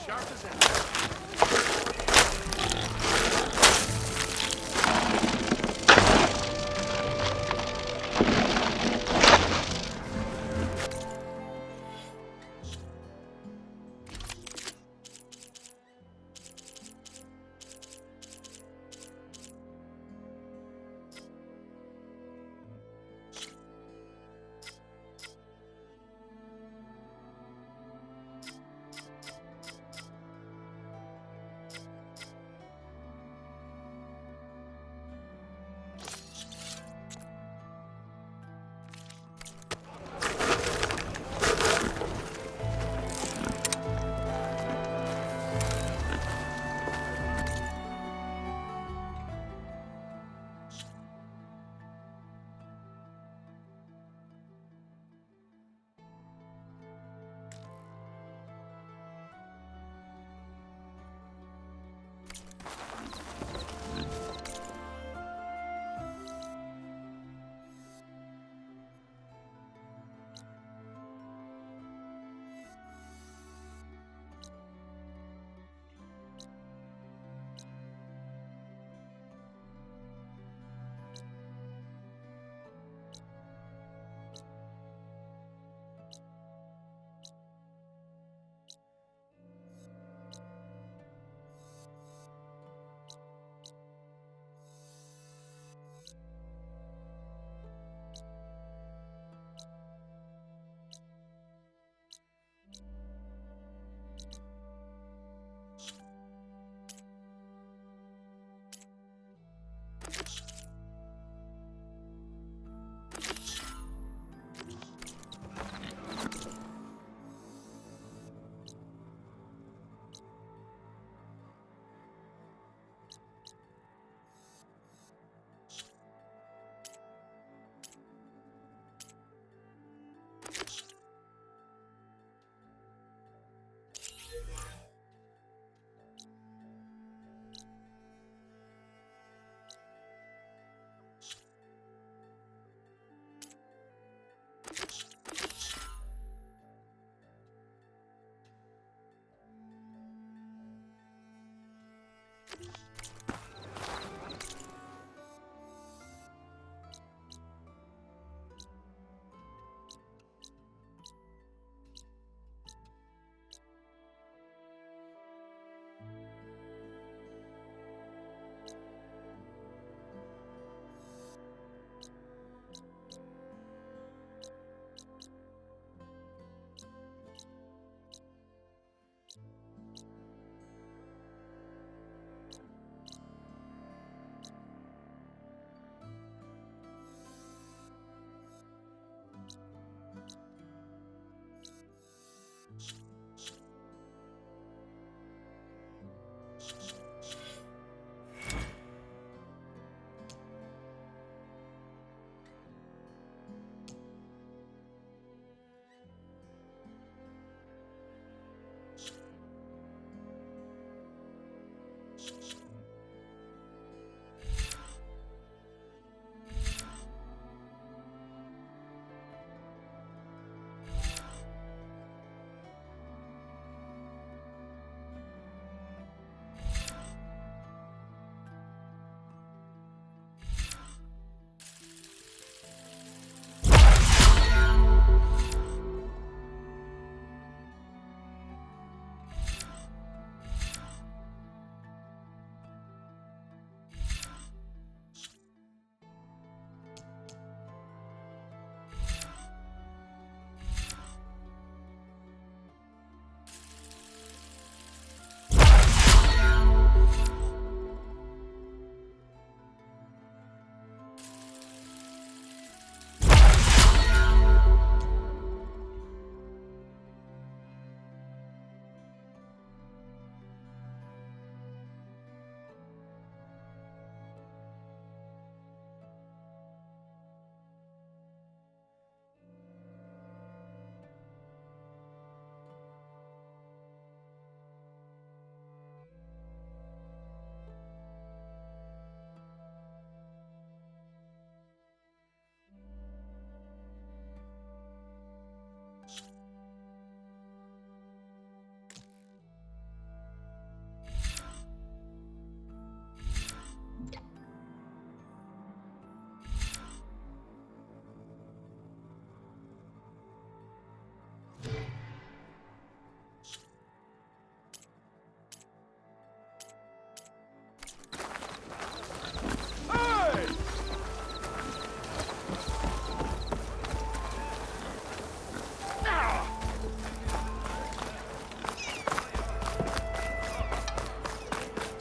Sharp as ever.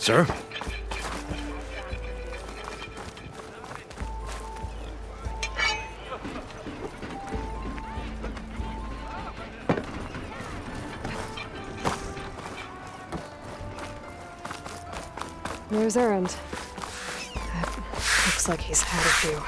Sir? There's Erend. Looks like he's had a few.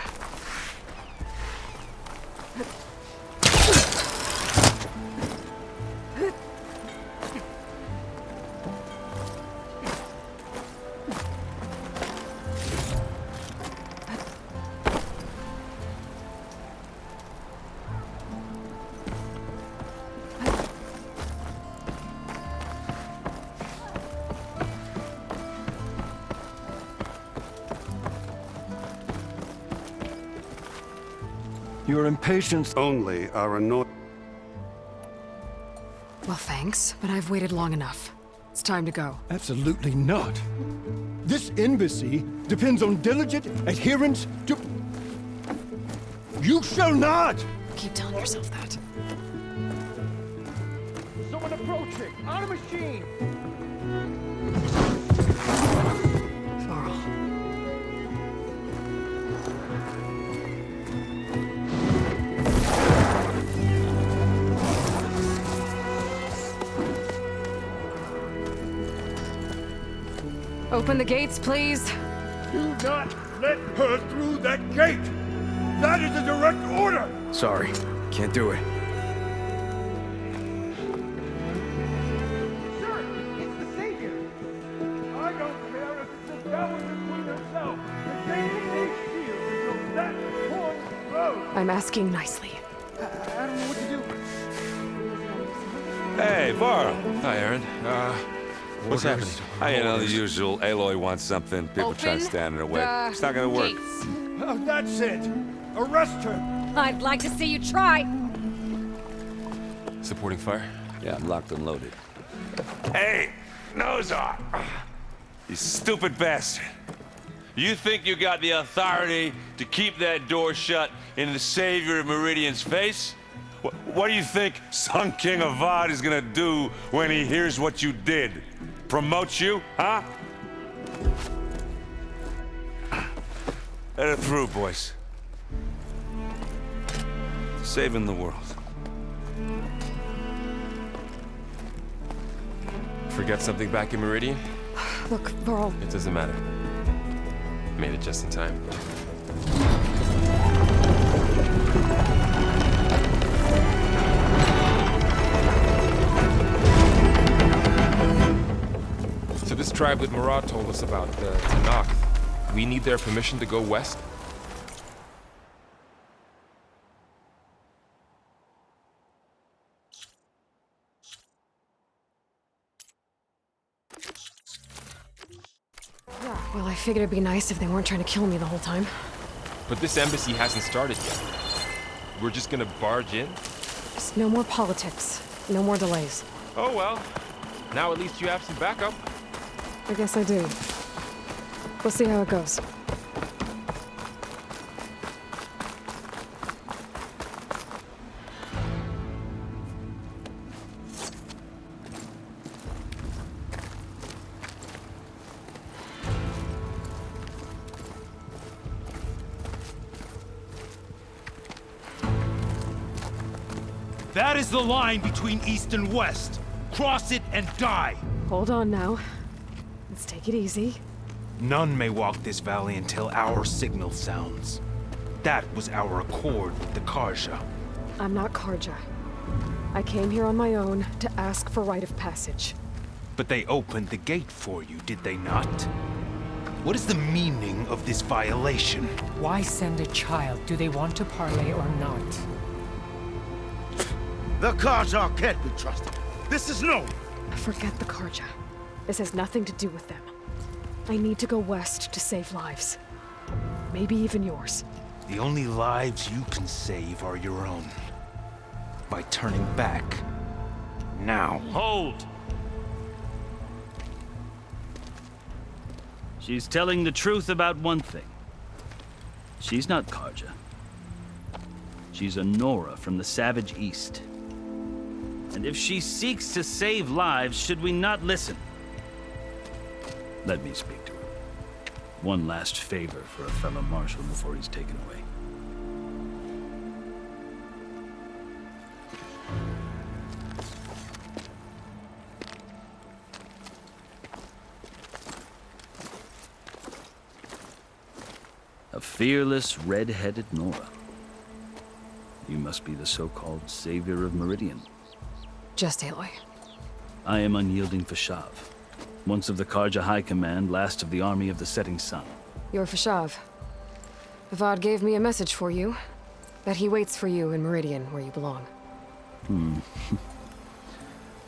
Your impatience only are annoying. Well, thanks, but I've waited long enough. It's time to go. Absolutely not. This embassy depends on diligent adherence to... You shall not! Keep telling yourself that. Someone approaching! On a machine! Varl. Open the gates, please. Do not let her through that gate! That is a direct order! Sorry, can't do it. Sir, it's the Savior! I don't care if it's the devil between herself! The gate is sealed until that point goes! I'm asking nicely. I don't know what to do. Hey, Varl. Hi, Aaron. What's happening? You know, the usual. Aloy wants something. People try to stand in her way. It's not gonna work. That's it! Arrest her! I'd like to see you try. Supporting fire? Yeah, I'm locked and loaded. Hey, Nozar! You stupid bastard. You think you got the authority to keep that door shut in the savior of Meridian's face? What do you think Sun King Avad is gonna do when he hears what you did? Promote you, huh? Let her through, boys. Saving the world. Forget something back in Meridian? Look, Varl. It doesn't matter. Made it just in time. So this tribe that Murad told us about, the Tanakh, we need their permission to go west? Yeah, well, I figured it'd be nice if they weren't trying to kill me the whole time. But this embassy hasn't started yet. We're just gonna barge in? Just no more politics. No more delays. Oh well. Now at least you have some backup. I guess I do. We'll see how it goes. That is the line between East and West. Cross it and die. Hold on now. Let's take it easy. None may walk this valley until our signal sounds. That was our accord with the Karja. I'm not Karja. I came here on my own to ask for rite of passage. But they opened the gate for you, did they not? What is the meaning of this violation? Why send a child? Do they want to parley or not? The Karja can't be trusted. This is known. Forget the Karja. This has nothing to do with them. I need to go west to save lives. Maybe even yours. The only lives you can save are your own. By turning back. Now. Hold! She's telling the truth about one thing. She's not Karja. She's a Nora from the Savage East. And if she seeks to save lives, should we not listen? Let me speak to him. One last favor for a fellow marshal before he's taken away. A fearless, red-headed Nora. You must be the so-called savior of Meridian. Just Aloy. I am unyielding Fashav, once of the Karja High Command, last of the Army of the Setting Sun. You're Fashav. Avad gave me a message for you. That he waits for you in Meridian, where you belong.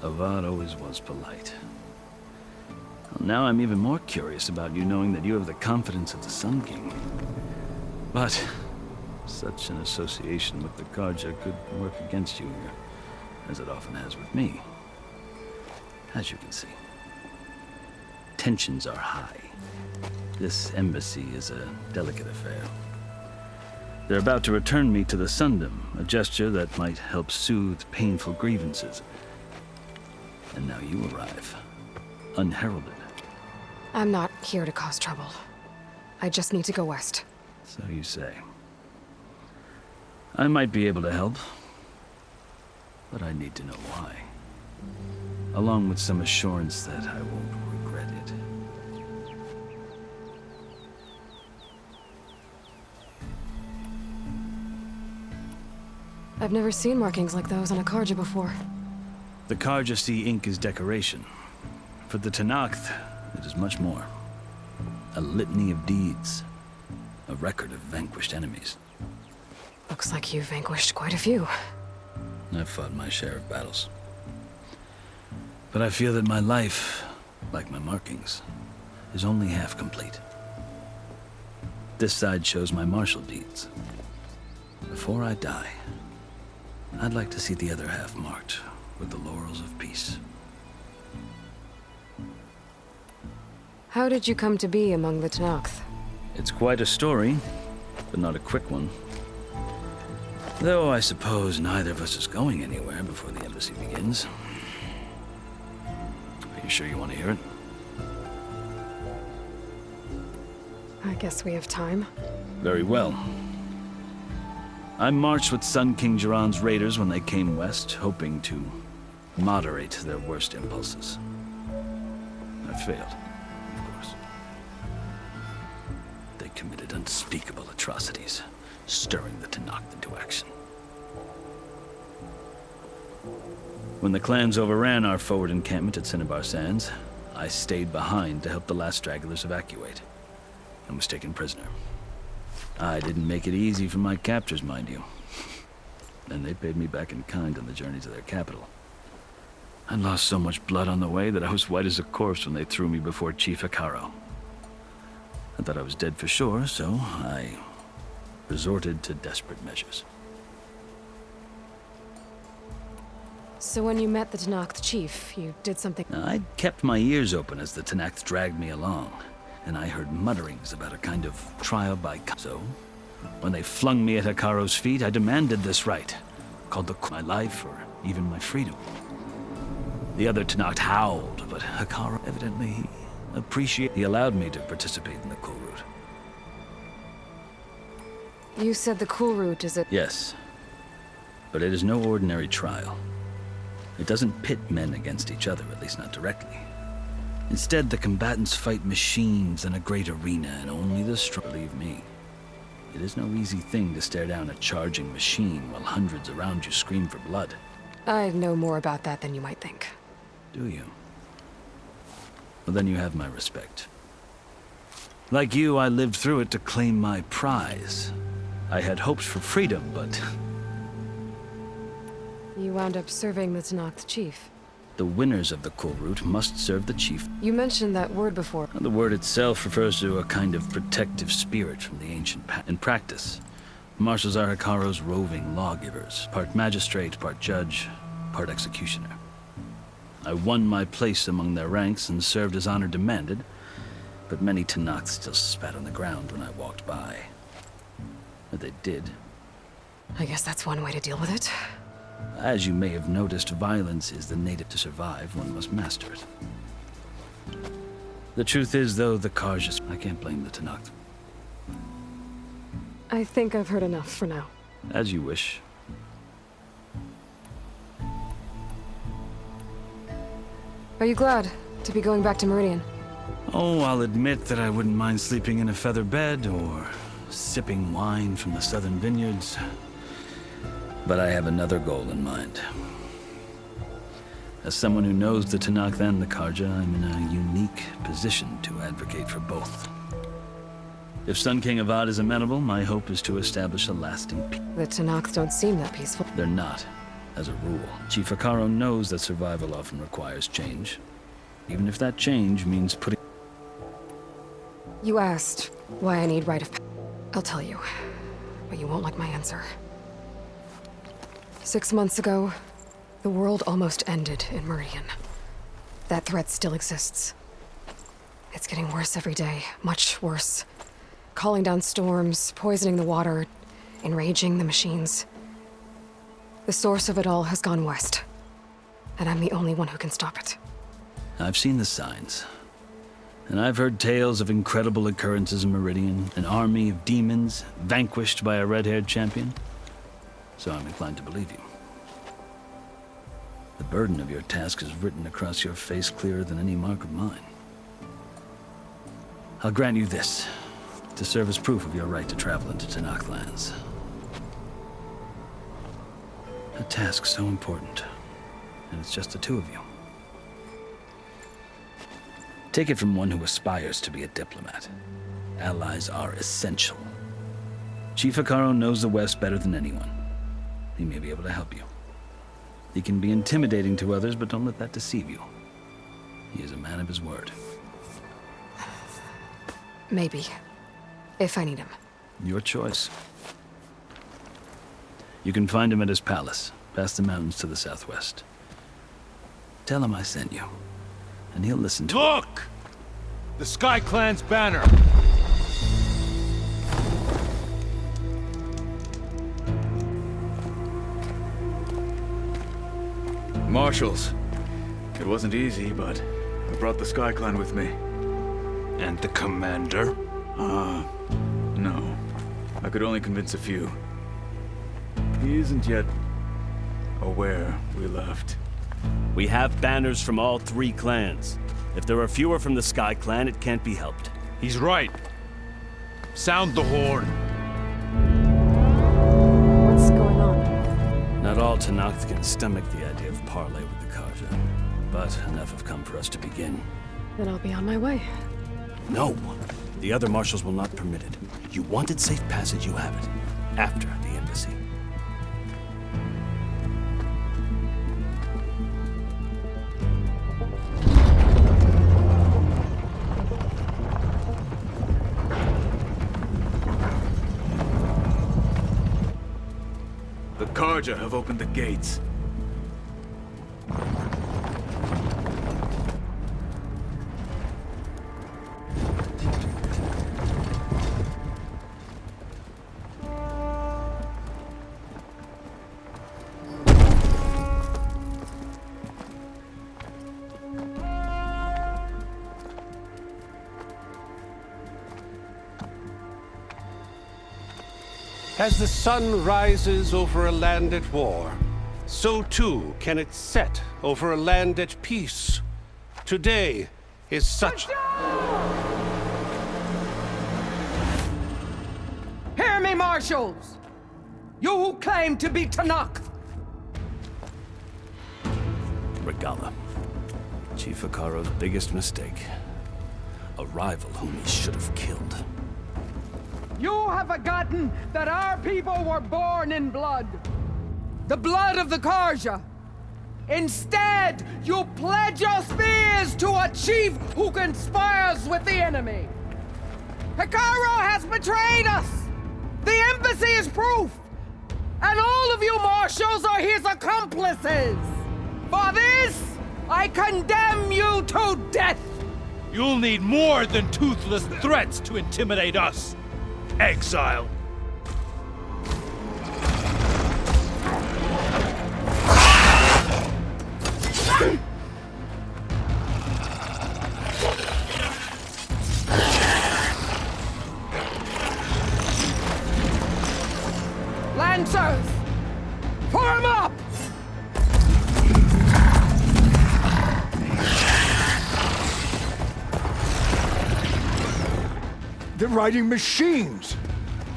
Avad always was polite. Well, now I'm even more curious about you knowing that you have the confidence of the Sun King. But such an association with the Karja could work against you here, as it often has with me. As you can see, tensions are high. This embassy is a delicate affair. They're about to return me to the Sundom, a gesture that might help soothe painful grievances. And now you arrive, unheralded. I'm not here to cause trouble. I just need to go west. So you say. I might be able to help, but I need to know why. Along with some assurance that I won't regret it. I've never seen markings like those on a Karja before. The Karja see ink as decoration. For the Tenakth, it is much more. A litany of deeds. A record of vanquished enemies. Looks like you've vanquished quite a few. I've fought my share of battles. But I feel that my life, like my markings, is only half complete. This side shows my martial deeds. Before I die, I'd like to see the other half marked with the laurels of peace. How did you come to be among the Tenakth? It's quite a story, but not a quick one. Though I suppose neither of us is going anywhere before the embassy begins. Are you sure you want to hear it? I guess we have time. Very well. I marched with Sun King Jiran's raiders when they came west, hoping to moderate their worst impulses. I failed, of course. They committed unspeakable atrocities, stirring the Tenakth into action. When the clans overran our forward encampment at Cinnabar Sands, I stayed behind to help the last stragglers evacuate, and was taken prisoner. I didn't make it easy for my captors, mind you. And they paid me back in kind on the journey to their capital. I lost so much blood on the way that I was white as a corpse when they threw me before Chief Hekarro. I thought I was dead for sure, so I resorted to desperate measures. So when you met the Tenakth chief, you did something... I'd kept my ears open as the Tenakth dragged me along, and I heard mutterings about a kind of trial by... So, when they flung me at Hekarro's feet, I demanded this right, called my life or even my freedom. The other Tenakth howled, but Hekarro evidently he allowed me to participate in the Kulrut. You said the Kulrut is a... Yes, but it is no ordinary trial. It doesn't pit men against each other, at least not directly. Instead, the combatants fight machines in a great arena, and only the strong believe me. It is no easy thing to stare down a charging machine while hundreds around you scream for blood. I know more about that than you might think. Do you? Well, then you have my respect. Like you, I lived through it to claim my prize. I had hoped for freedom, but... You wound up serving the Tenakth chief. The winners of the Kulrut must serve the chief. You mentioned that word before. The word itself refers to a kind of protective spirit from the ancient past. In practice, marshals are Hekarro's roving lawgivers, part magistrate, part judge, part executioner. I won my place among their ranks and served as honor demanded, but many Tenakth still spat on the ground when I walked by. But they did. I guess that's one way to deal with it. As you may have noticed, violence is the native to survive. One must master it. The truth is, though, the Carja... I can't blame the Tenakth. I think I've heard enough for now. As you wish. Are you glad to be going back to Meridian? Oh, I'll admit that I wouldn't mind sleeping in a feather bed or sipping wine from the southern vineyards. But I have another goal in mind. As someone who knows the Tenakth and the Carja, I'm in a unique position to advocate for both. If Sun King Avad is amenable, my hope is to establish a lasting peace. The Tenakth don't seem that peaceful. They're not, as a rule. Chief Hekarro knows that survival often requires change. Even if that change means putting... You asked why I need rite of passage. I'll tell you, but you won't like my answer. 6 months ago, the world almost ended in Meridian. That threat still exists. It's getting worse every day, much worse. Calling down storms, poisoning the water, enraging the machines. The source of it all has gone west, and I'm the only one who can stop it. I've seen the signs. And I've heard tales of incredible occurrences in Meridian, an army of demons vanquished by a red-haired champion. So I'm inclined to believe you. The burden of your task is written across your face clearer than any mark of mine. I'll grant you this, to serve as proof of your right to travel into Tenakth lands. A task so important, and it's just the two of you. Take it from one who aspires to be a diplomat. Allies are essential. Chief Hekarro knows the West better than anyone. He may be able to help you. He can be intimidating to others, but don't let that deceive you. He is a man of his word. Maybe. If I need him. Your choice. You can find him at his palace, past the mountains to the southwest. Tell him I sent you, and he'll listen to... Look! The Sky Clan's banner! Marshals. It wasn't easy, but I brought the Sky Clan with me. And the commander? No. I could only convince a few. He isn't yet aware we left. We have banners from all 3 clans. If there are fewer from the Sky Clan, it can't be helped. He's right. Sound the horn. What's going on? Not all Tenakth can stomach the idea of parley with the Carja, but enough have come for us to begin. Then I'll be on my way. No. The other marshals will not permit it. You wanted safe passage, you have it. After the embassy. The Carja have opened the gates. As the sun rises over a land at war, so too can it set over a land at peace. Today is such... Hear me, marshals! You who claim to be Tenakth! Regalla. Chief Hekarro's biggest mistake. A rival whom he should have killed. You have forgotten that our people were born in blood. The blood of the Carja. Instead, you pledge your spears to a chief who conspires with the enemy. Hekarro has betrayed us! The embassy is proof! And all of you marshals are his accomplices! For this, I condemn you to death! You'll need more than toothless threats to intimidate us. Exile. Lancers! Form up! They're riding machines!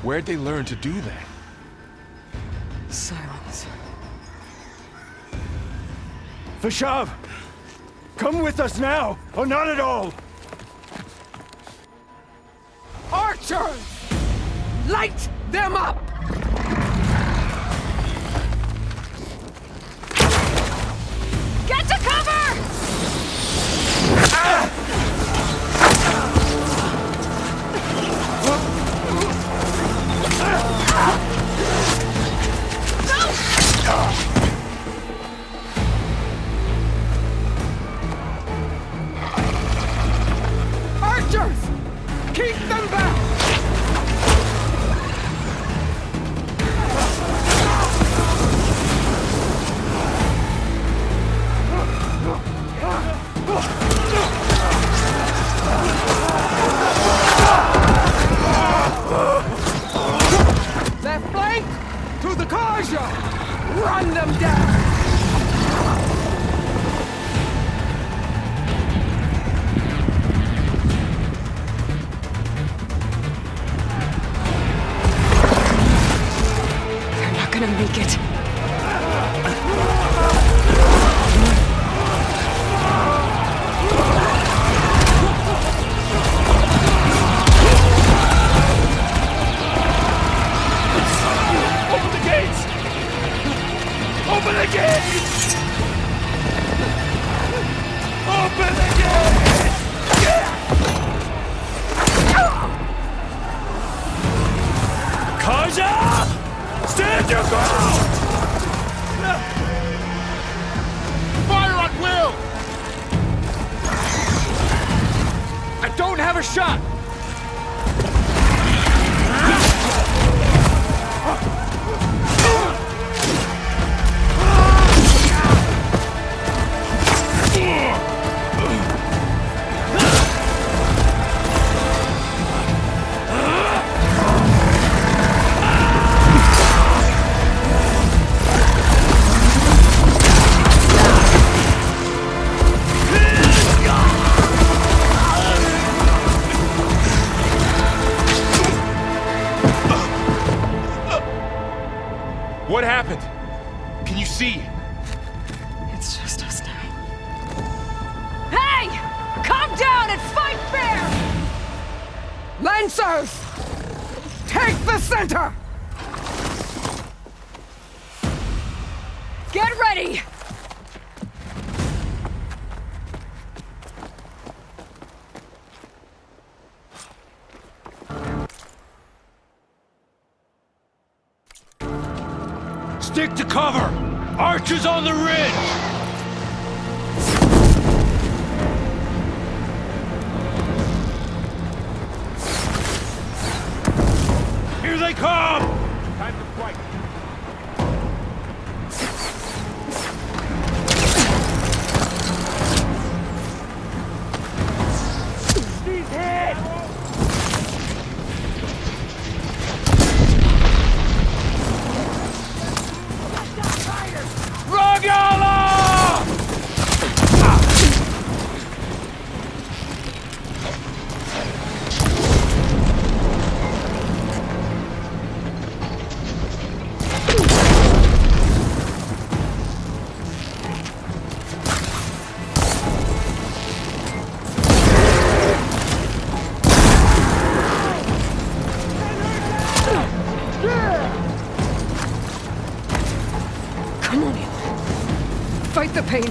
Where'd they learn to do that? Silence. Vashav! Come with us now, or not at all! Archers! Light them up! Get to cover! Archers! Keep them back! Left flank! To the Karja! Run them down! They're not gonna make it. Open the gates! Open the gates! Open the gates! Karja! Stand your ground! Fire at will! I don't have a shot! What happened? Can you see? It's just us now. Hey! Calm down and fight fair! Lancers! Take the center! Get ready! Stick to cover! Archers on the ridge! Here they come! Time to fight. He's hit! Rogala! Come on, Aloy. Fight the pain.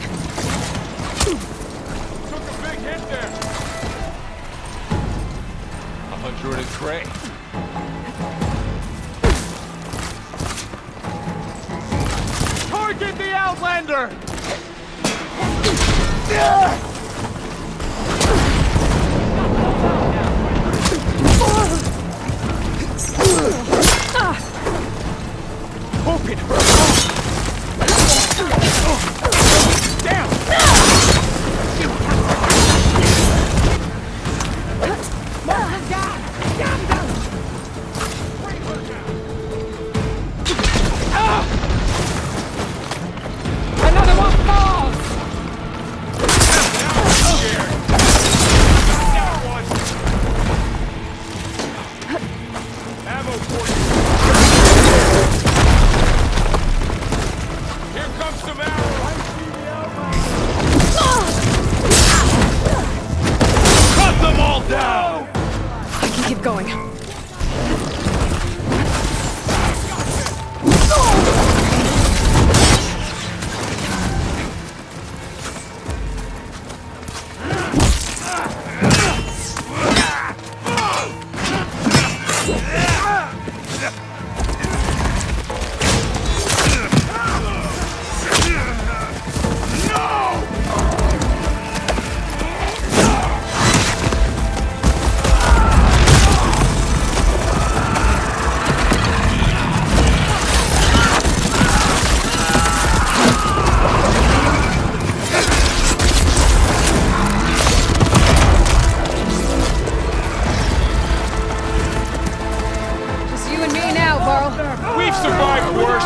Took a big hit there. 100 a tray. Target the Outlander! Hope it hurts! Down! survived worse.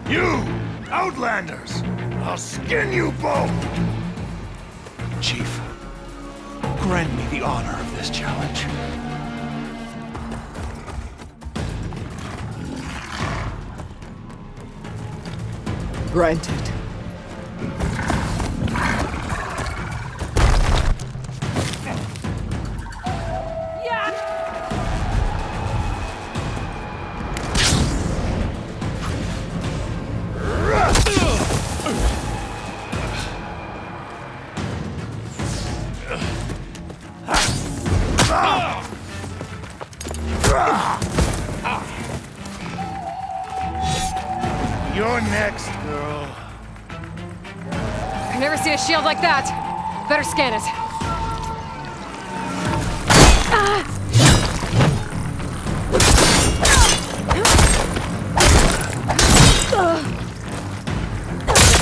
You, Outlanders! I'll skin you both! Chief, grant me the honor of this challenge. Granted. You're next, girl. I've never seen a shield like that. Better scan it.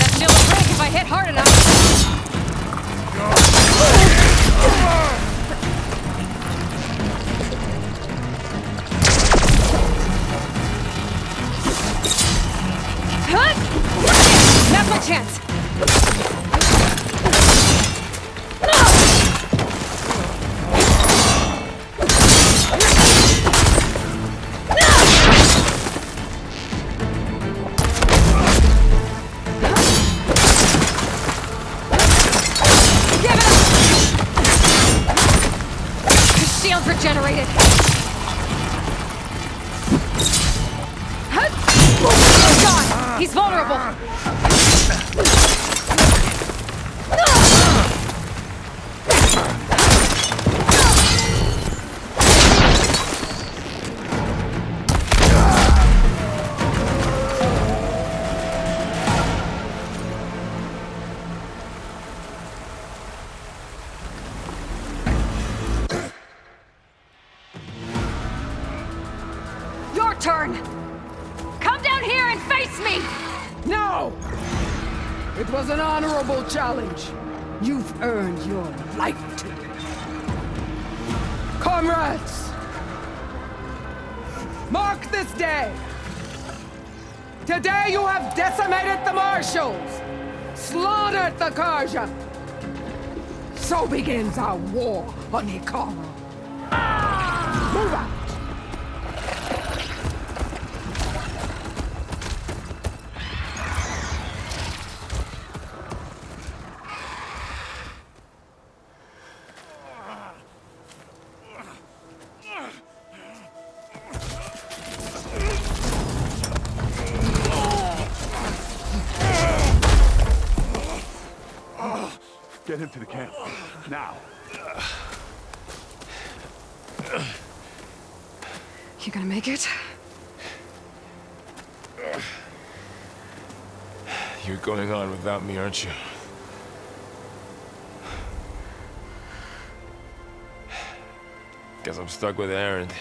That shield will break if I hit hard enough. Now's my chance. Give it up! His shield's regenerated. Oh God! He's vulnerable. Your turn! Come down here and face me! No! It was an honorable challenge. You've earned your life today. Comrades! Mark this day! Today you have decimated the Marshals! Slaughtered the Karja! So begins our war on Hikara. Move out! Get him to the camp. Now. You gonna make it? You're going on without me, aren't you? Guess I'm stuck with Erend.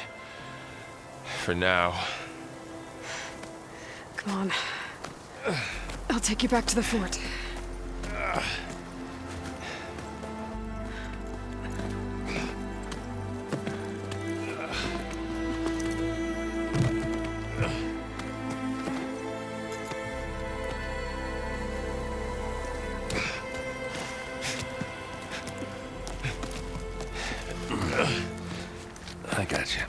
For now. Come on. I'll take you back to the fort. I got you.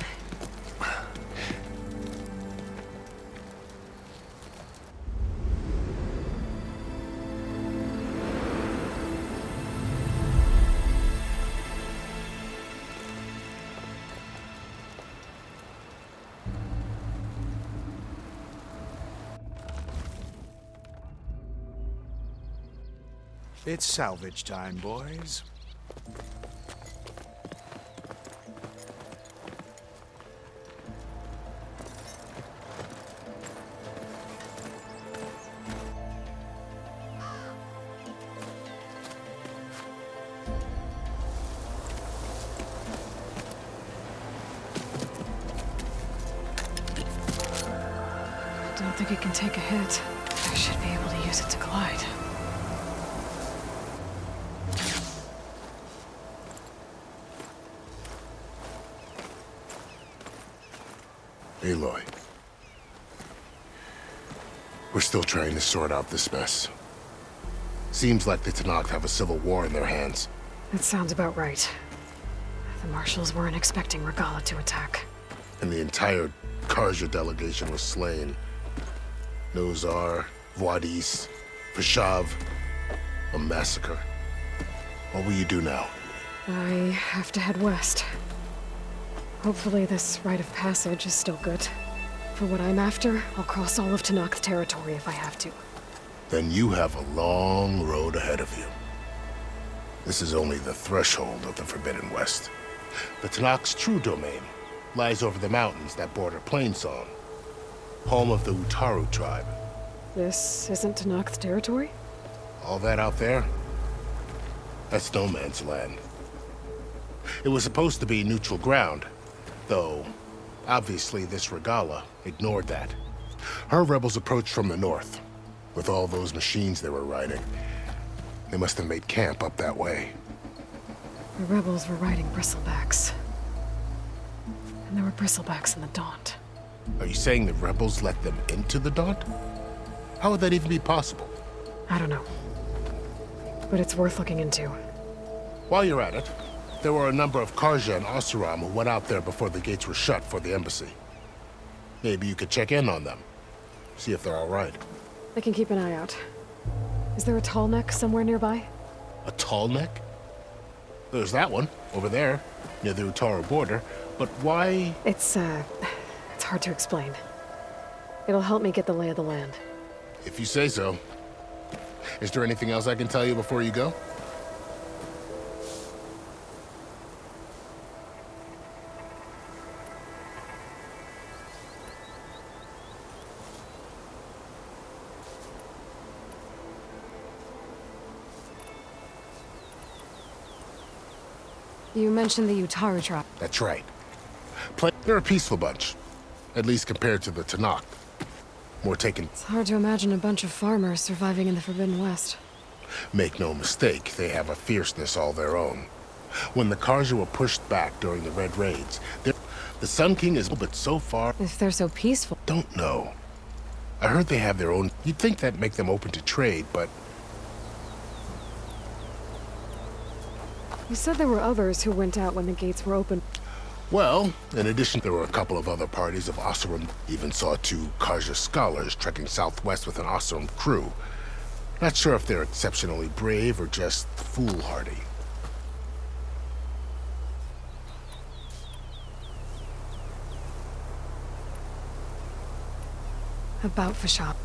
It's salvage time, boys. Don't think it can take a hit. I should be able to use it to glide. Aloy. We're still trying to sort out this mess. Seems like the Tenakth have a civil war in their hands. That sounds about right. The marshals weren't expecting Regalla to attack. And the entire Carja delegation was slain. Nozar, Vuadis, Vashav. A massacre. What will you do now? I have to head west. Hopefully this rite of passage is still good. For what I'm after, I'll cross all of Tenakth territory if I have to. Then you have a long road ahead of you. This is only the threshold of the Forbidden West. The Tenakth's true domain lies over the mountains that border Plainsong, home of the Utaru tribe. This isn't Tenakth territory? All that out there? That's no man's land. It was supposed to be neutral ground, though obviously this Regalla ignored that. Her rebels approached from the north, with all those machines they were riding. They must have made camp up that way. The rebels were riding bristlebacks. And there were bristlebacks in the Daunt. Are you saying the rebels let them into the Daunt? How would that even be possible? I don't know. But it's worth looking into. While you're at it, there were a number of Carja and Oseram who went out there before the gates were shut for the embassy. Maybe you could check in on them. See if they're all right. I can keep an eye out. Is there a tall neck somewhere nearby? A tall neck? There's that one, over there, near the Utaru border. But why? It's hard to explain. It'll help me get the lay of the land. If you say so. Is there anything else I can tell you before you go? You mentioned the Utaru tribe. That's right. They're a peaceful bunch. At least compared to the Tenakth. More taken. It's hard to imagine a bunch of farmers surviving in the Forbidden West. Make no mistake, they have a fierceness all their own. When the Carja were pushed back during the Red Raids, the Sun King is but so far... If they're so peaceful... Don't know. I heard they have their own... You'd think that'd make them open to trade, but... You said there were others who went out when the gates were open. Well, in addition, there were a couple of other parties of Oseram. Even saw 2 Carja scholars trekking southwest with an Oseram crew. Not sure if they're exceptionally brave or just foolhardy. About Vashav.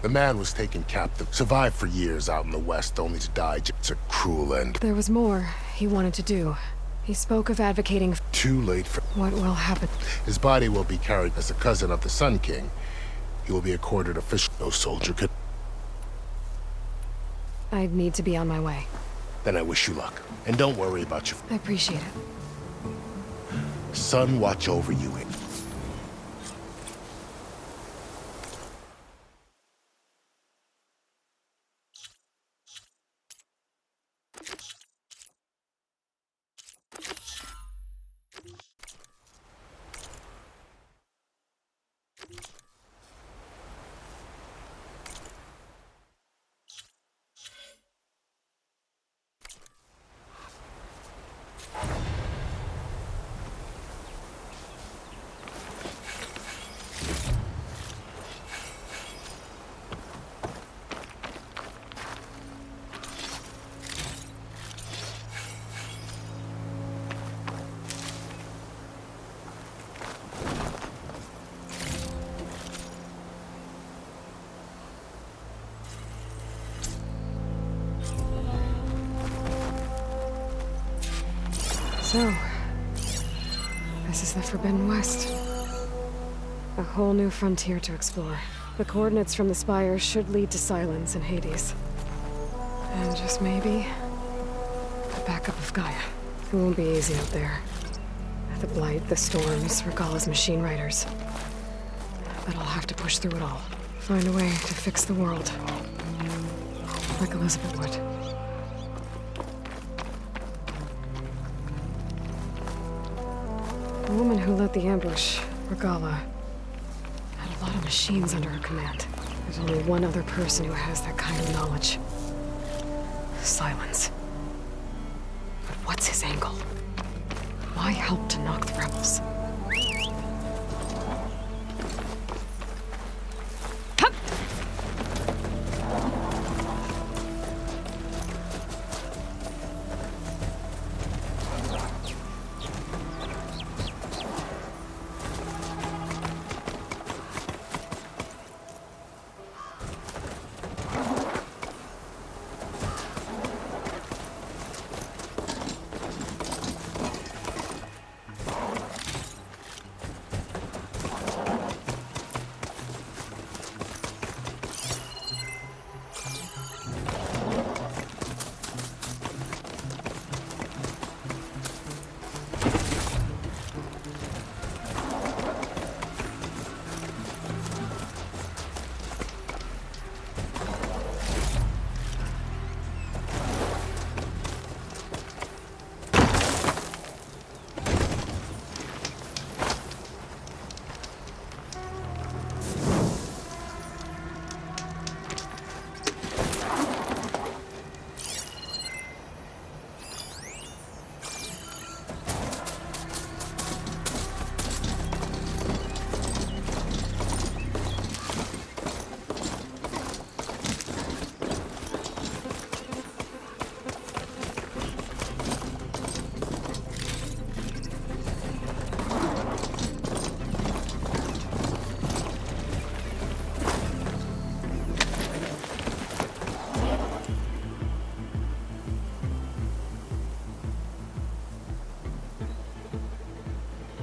The man was taken captive, survived for years out in the West, only to die. It's a cruel end. There was more he wanted to do. He spoke of advocating Too late for... what will happen. His body will be carried as a cousin of the Sun King. He will be accorded official. No soldier could... I'd need to be on my way. Then I wish you luck. And don't worry about your... I appreciate it. Sun watch over you. So, this is the Forbidden West. A whole new frontier to explore. The coordinates from the spires should lead to Silence and Hades. And just maybe, the backup of Gaia. It won't be easy out there. The Blight, the Storms, Regalla's machine riders. But I'll have to push through it all. Find a way to fix the world. Like Elizabeth would. The woman who led the ambush, Regalla, had a lot of machines under her command. There's only one other person who has that kind of knowledge. Silence. But what's his angle? Why help to knock the rebels?